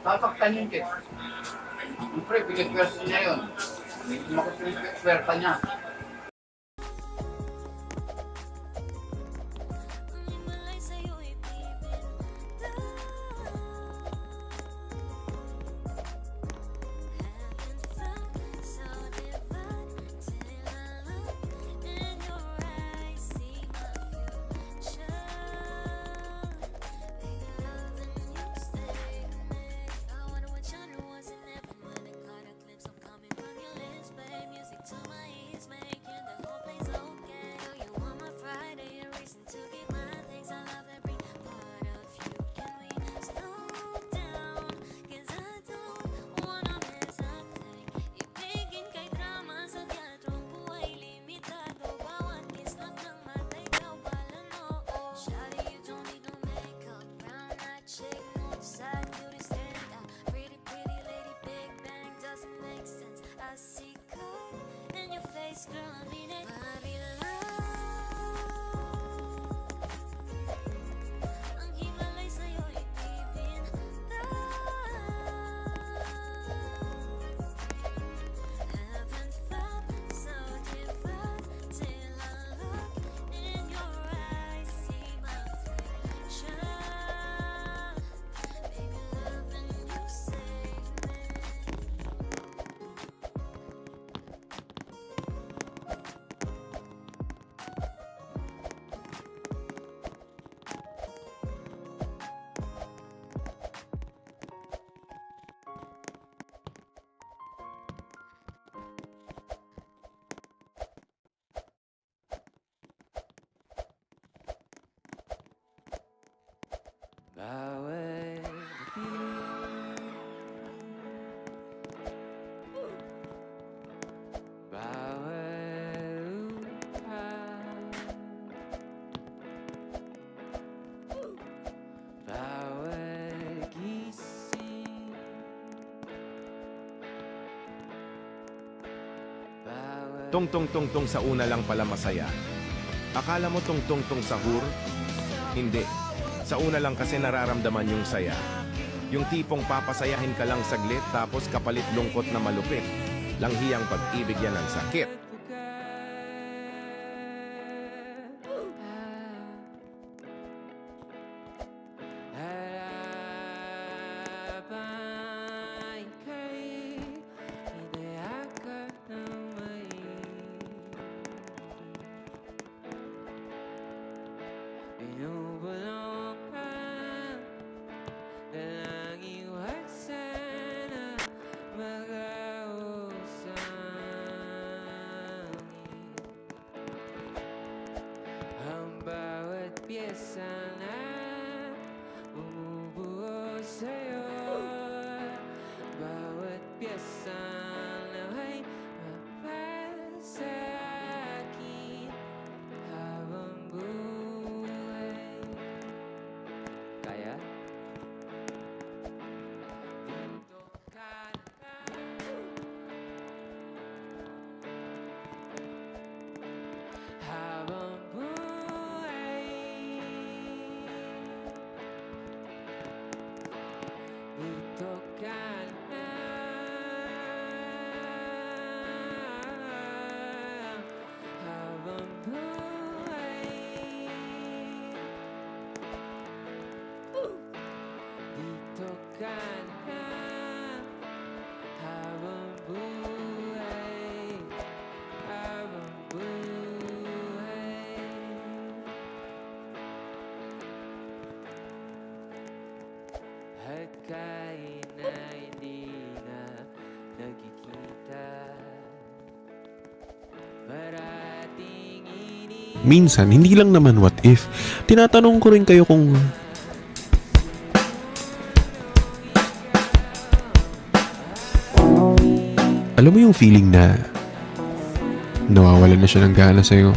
Tataktan yung kit. Siyempre, pinag-pwersa niya yun. Hindi makapag-pwersa niya. Tungtong-tungtong sa una lang pala masaya. Akala mo tungtong-tong sahur? Hindi. Sa una lang kasi nararamdaman yung saya. Yung tipong papasayahin ka lang saglit tapos kapalit lungkot na malupit. Langhiyang pag-ibig yan ang sakit. Kahit na hindi na nagkikita, parating Minsan, hindi lang naman what if. Tinatanong ko rin kayo kung alam mo yung feeling na nawawalan na siya ng gana sa'yo.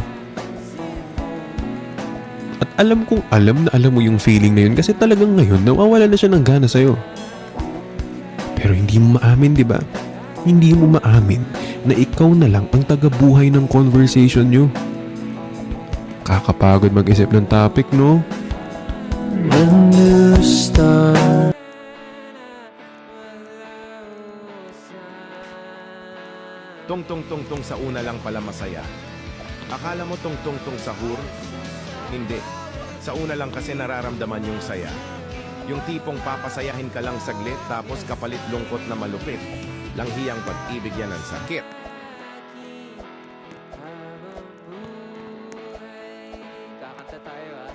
At alam kong alam na alam mo yung feeling na yun kasi talagang ngayon nawawalan na siya ng gana sa'yo. Pero hindi mo maamin, di ba? Hindi mo maamin na ikaw na lang ang tagabuhay ng conversation nyo. Kakapagod mag-isip ng topic, no? When you start Tong sa una lang pala masaya. Akala mo tong sahur? Hindi. Sa una lang kasi nararamdaman yung saya. Yung tipong papasayahin ka lang saglit tapos kapalit lungkot na malupit. Langhiyang pag-ibig yan ang sakit. kakanta tayo ah.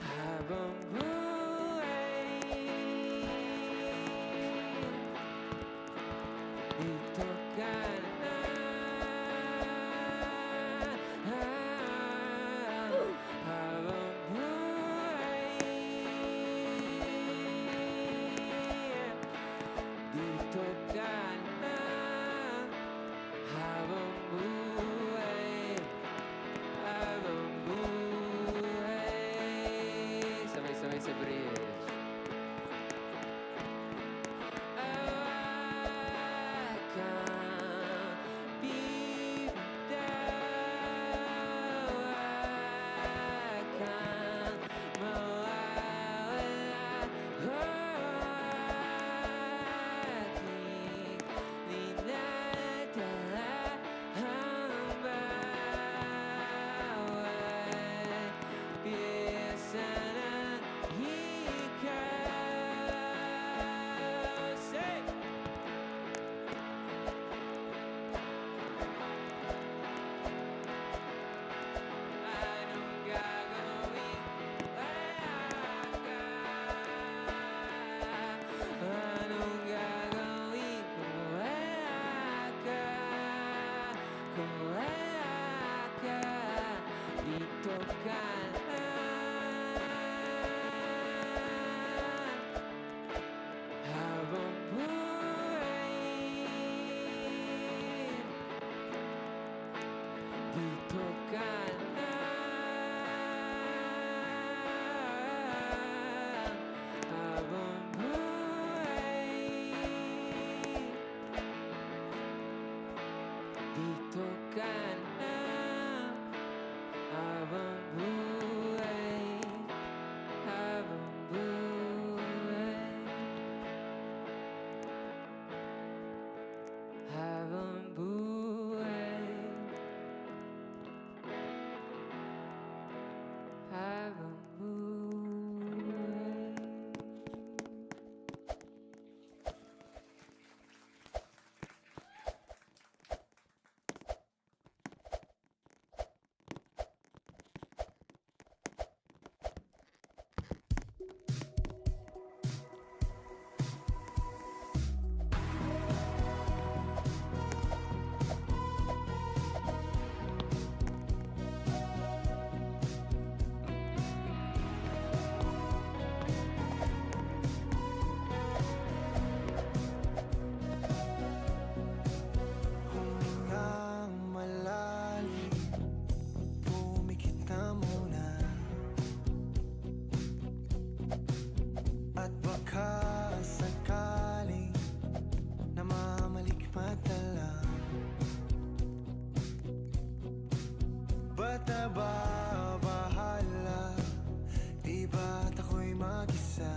Habang buhay dito ka na. Habang buhay dito ka na. Habang buhay, habang buhay. Sabay-sabay sa bridge. Dito ka na. Habang buhay dito ka na. Habang buhay dito ka na. Habang buhay, habang buhay, habang buhay, habang buhay. Humingang malalim, pumikit ka muna. At baka sakaling namamalikmata lang. Ba't nababahala? Di ba't ako'y mag-isa?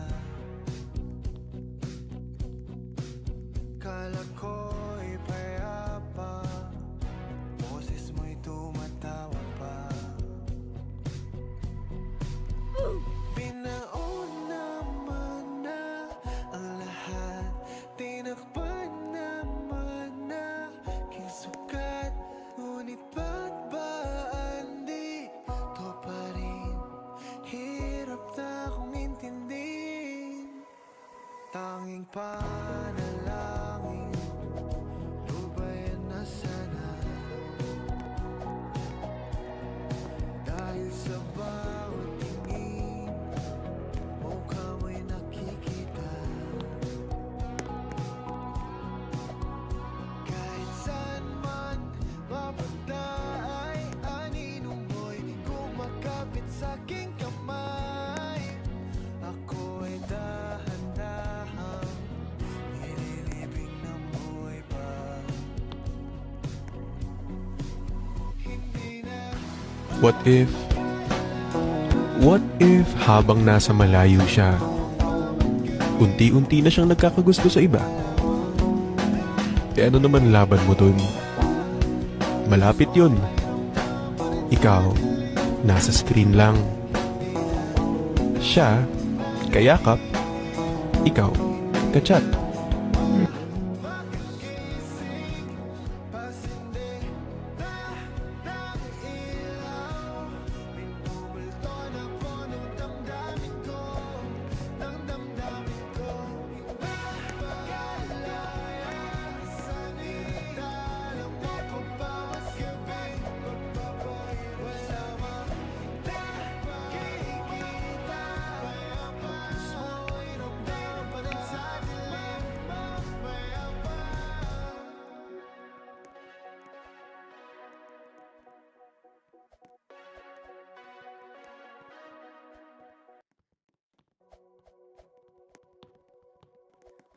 Kala ko'y payapa, boses mo'y tumatawa pa. Binaon naman na ang lahat, tinakpan naman na aking sukat. Ngunit ba't ba andito pa rin? Hirap na akong intindihin. Tanging panalangin, lubayan na sana. Dahil sa bawat tingin, mukha mo'y nakikita. Kahit saan man mapunta ay aninong mo'y kumakapit sa'king kamay. What if habang nasa malayo siya, unti-unti na siyang nagkakagusto sa iba? Ano naman laban mo dun? Malapit yun. Ikaw, nasa screen lang. Siya, kayakap. Ikaw, kachat.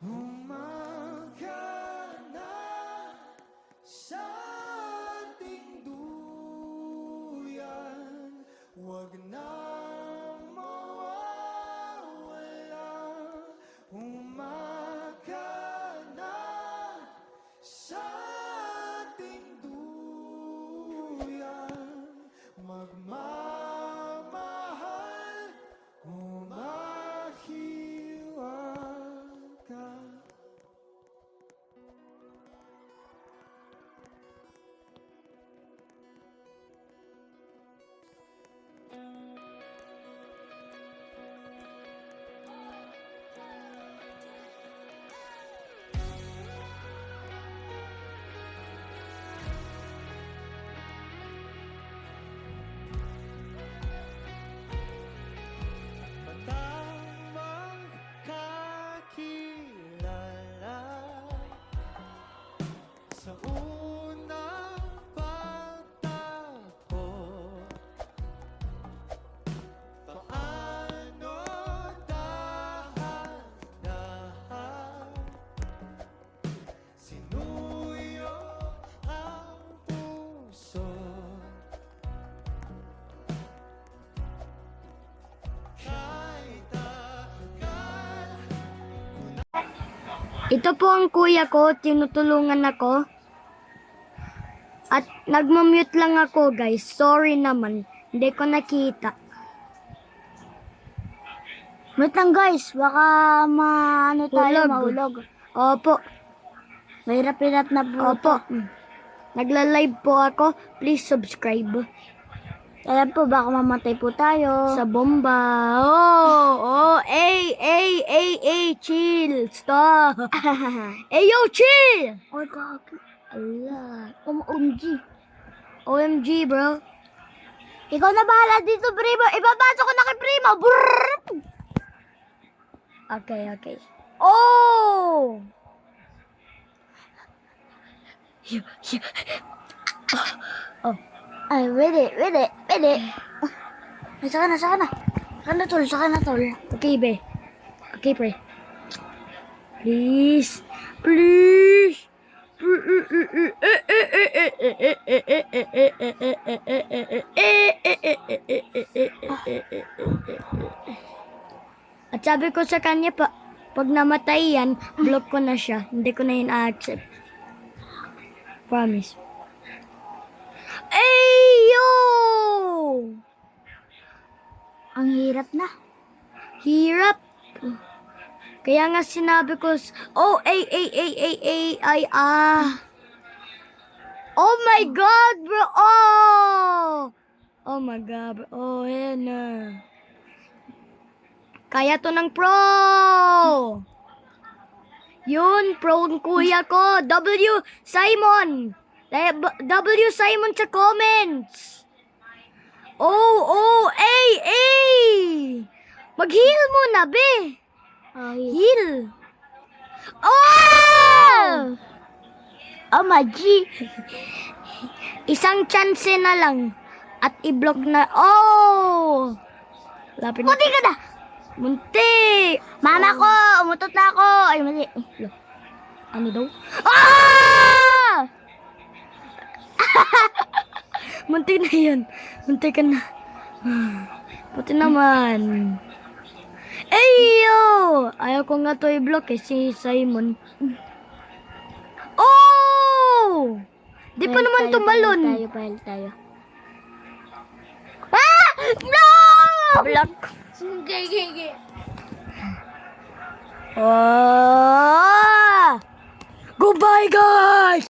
Umaga na sa ating duyan, huwag na mawawala. Umaga na sa ating duyan, magmamahal, umahiwaga. Batang magkakilala sa unang pagtagpo. Paano dahan-dahan sinuyo ang puso? Ito po ang kuya ko, tinutulungan ako. At nagmamute lang ako, guys. Sorry naman, hindi ko nakita. Mute lang, guys. Baka mahulog. Opo. Mahirap-hirap na po. Opo. Nagla-live po ako. Please subscribe. Alam po, baka mamatay po tayo. Sa bomba. Chill. Stop. Yo, chill. Oh, kaki. Allah. OMG. OMG, bro. Ikaw na bahala dito, Primo. Ipapasok ko na kay Primo. Brrrr. Okay. Oh! Oh. Ay, ready. Ay, saka na. Saka na, tol. Okay, be. Okay, pre. Please. At sabi ko sa kanya, pag namatay yan, block ko na siya. Hindi ko na yun a-accept. Promise. Yo! Ang hirap na. Hirap. Kaya nga sinabi ko, oh my God, bro. Oh my God, bro. Oh, yan na. Kaya to ng pro. Yun, pro ang kuya ko. Simon sa comments. Mag-heal muna, be. Heal. Oh my G. Isang chance na lang. At i-block na. Oh! Lapit na. Munti ka na! Munti! Mama ko! Umutot na ako! Ay, mali. Ano daw? Ah! Munti na yun. Munti ka na. Buti naman. Eyo! Ayaw ko nga to i-block eh, si Simon. Oh! Di pa naman tumalon. Pahil tayo. Ah! No! Block. Gigi. Oh! Goodbye, guys!